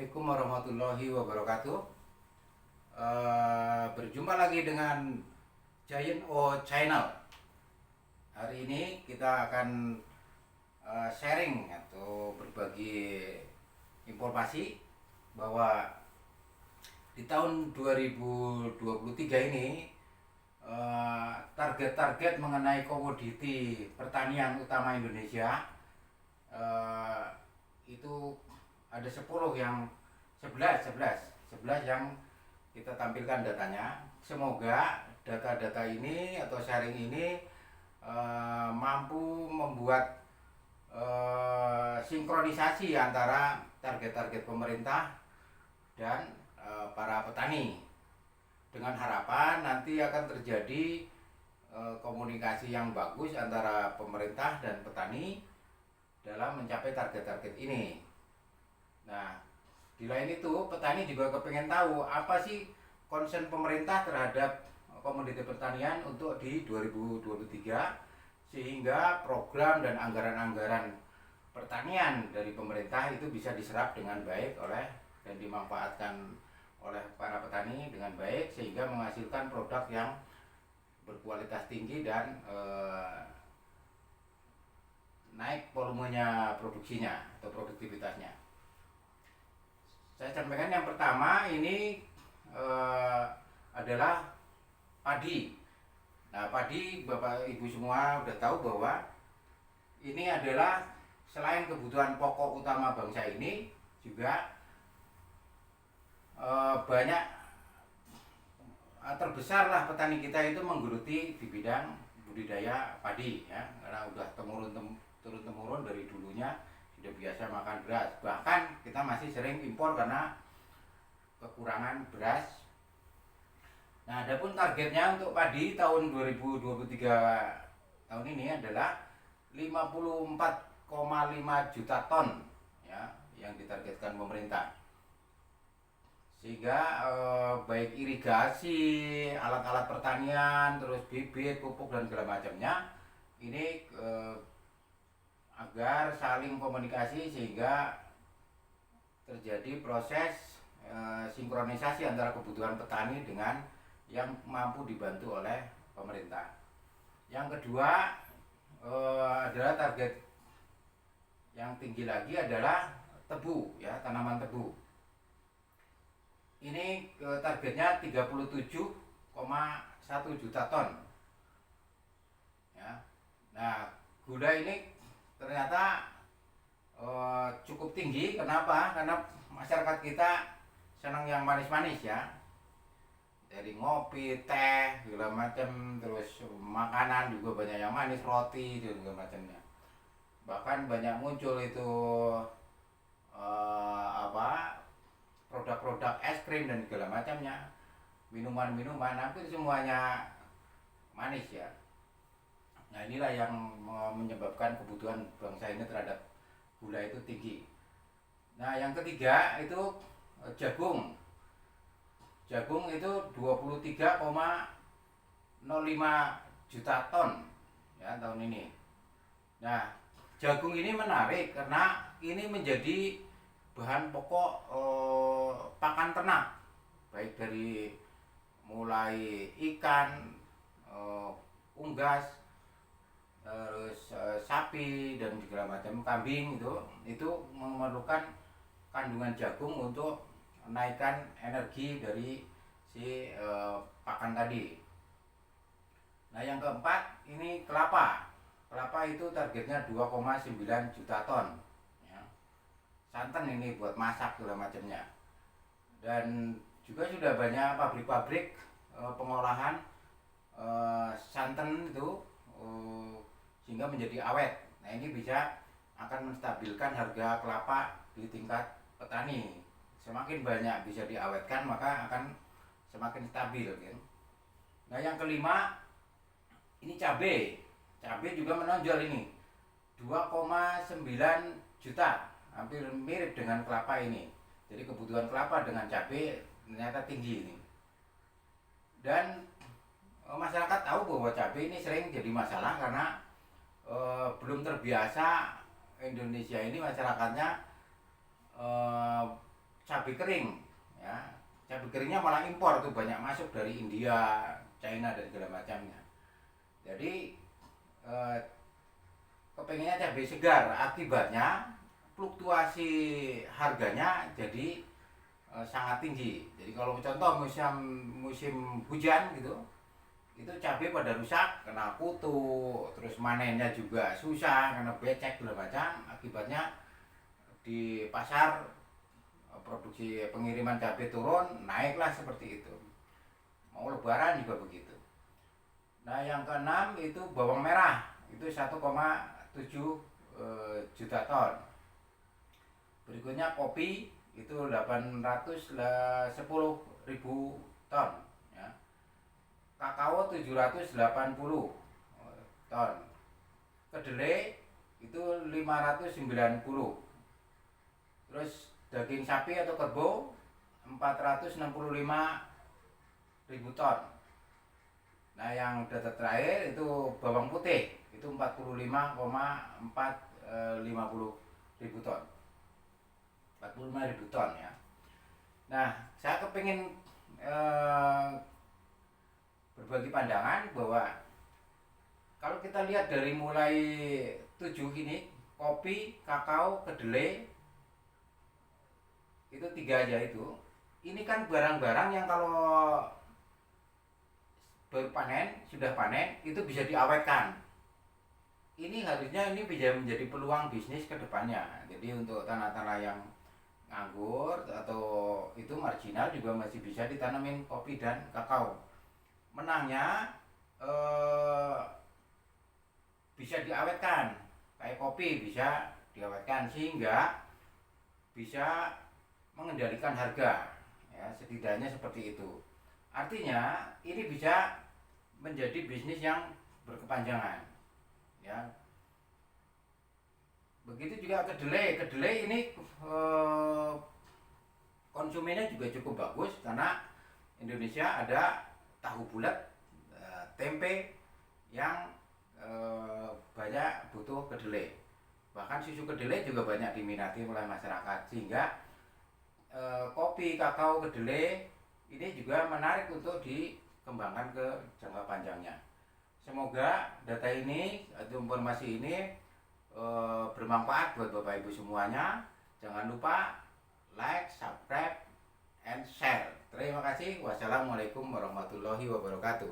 Assalamualaikum warahmatullahi wabarakatuh. Berjumpa lagi dengan Giant O Channel. Hari ini kita akan sharing atau berbagi informasi bahwa di tahun 2023 ini target-target mengenai komoditi pertanian utama Indonesia itu ada 10 yang 11 yang kita tampilkan datanya. Semoga data-data ini atau sharing ini mampu membuat sinkronisasi antara target-target pemerintah dan para petani, dengan harapan nanti akan terjadi komunikasi yang bagus antara pemerintah dan petani dalam mencapai target-target ini. Nah, di lain itu petani juga kepengen tahu apa sih concern pemerintah terhadap komoditi pertanian untuk di 2023, sehingga program dan anggaran-anggaran pertanian dari pemerintah itu bisa diserap dengan baik oleh dan dimanfaatkan oleh para petani dengan baik, sehingga menghasilkan produk yang berkualitas tinggi dan naik volumenya produksinya atau produktivitasnya. Saya sampaikan yang pertama ini adalah padi. Nah, padi Bapak Ibu semua udah tahu bahwa ini adalah selain kebutuhan pokok utama bangsa ini, juga banyak terbesar lah petani kita itu menggeluti di bidang budidaya padi ya, karena udah turun temurun dari dulunya sudah biasa makan beras. Bahkan kita masih sering impor karena kekurangan beras. Nah, adapun targetnya untuk padi tahun 2023 tahun ini adalah 54,5 juta ton ya yang ditargetkan pemerintah. Sehingga baik irigasi, alat-alat pertanian, terus bibit, pupuk dan segala macamnya ini agar saling komunikasi sehingga terjadi proses sinkronisasi antara kebutuhan petani dengan yang mampu dibantu oleh pemerintah. Yang kedua adalah target yang tinggi lagi adalah tebu ya, tanaman tebu. Ini targetnya 37,1 juta ton ya. Nah, gula ini ternyata cukup tinggi. Kenapa? Karena masyarakat kita senang yang manis-manis ya, dari ngopi, teh, segala macam, terus makanan juga banyak yang manis, roti dan segala macamnya. Bahkan banyak muncul itu produk-produk es krim dan segala macamnya, minuman-minuman, hampir semuanya manis ya. Nah, inilah yang menyebabkan kebutuhan bangsa ini terhadap gula itu tinggi. Nah, yang ketiga itu jagung. Jagung itu 23,05 juta ton ya tahun ini. Nah, jagung ini menarik karena ini menjadi bahan pokok pakan ternak, baik dari mulai ikan, unggas, terus sapi dan segala macam, kambing, itu memerlukan kandungan jagung untuk menaikkan energi dari si pakan tadi. Nah, yang keempat ini kelapa. Kelapa itu targetnya 2,9 juta ton ya. Santan ini buat masak segala macamnya. Dan juga sudah banyak pabrik-pabrik pengolahan santan itu sehingga menjadi awet. Nah, ini bisa akan menstabilkan harga kelapa di tingkat petani. Semakin banyak bisa diawetkan, maka akan semakin stabil kan. Nah, yang kelima ini cabai. Cabai juga menonjol ini 2,9 juta, hampir mirip dengan kelapa ini. Jadi kebutuhan kelapa dengan cabai ternyata tinggi ini. Dan masyarakat tahu bahwa cabai ini sering jadi masalah karena belum terbiasa Indonesia ini masyarakatnya cabai kering, ya. Cabai keringnya malah impor tuh, banyak masuk dari India, China dan segala macamnya. Jadi kepengennya cabai segar, akibatnya fluktuasi harganya jadi sangat tinggi. Jadi kalau contoh musim musim hujan gitu, itu cabai pada rusak, kena kutu, terus manennya juga susah karena becek segala macam. Akibatnya di pasar produksi pengiriman cabai turun, naiklah seperti itu. Mau lebaran juga begitu. Nah yang keenam itu bawang merah, itu 1,7 juta ton. Berikutnya kopi itu 810.000 ton, ya. Kakao 780 ton. Kedelai itu 590. Terus daging sapi atau kerbau 465.000 ton. Nah yang data terakhir itu bawang putih itu 45,450.000 ton. 45.000 ton, ya. Nah saya kepingin berbagi pandangan bahwa kalau kita lihat dari mulai 7 ini, kopi, kakao, kedelai, itu 3 aja itu. Ini kan barang-barang yang kalau baru panen, sudah panen, itu bisa diawetkan. Ini harusnya ini bisa menjadi peluang bisnis ke depannya. Jadi untuk tanah-tanah yang nganggur atau itu marginal juga masih bisa ditanamin kopi dan kakao. Menangnya bisa diawetkan, kayak kopi bisa diawetkan sehingga bisa mengendalikan harga, ya, setidaknya seperti itu. Artinya ini bisa menjadi bisnis yang berkepanjangan, ya. Begitu juga kedelai ini konsumennya juga cukup bagus karena Indonesia ada tahu bulat, tempe yang banyak butuh kedelai. Bahkan susu kedelai juga banyak diminati oleh masyarakat, sehingga kopi, kakao, kedelai ini juga menarik untuk dikembangkan ke jangka panjangnya. Semoga data ini atau informasi ini bermanfaat buat Bapak Ibu semuanya. Jangan lupa like, subscribe, and share. Terima kasih. Wassalamualaikum warahmatullahi wabarakatuh.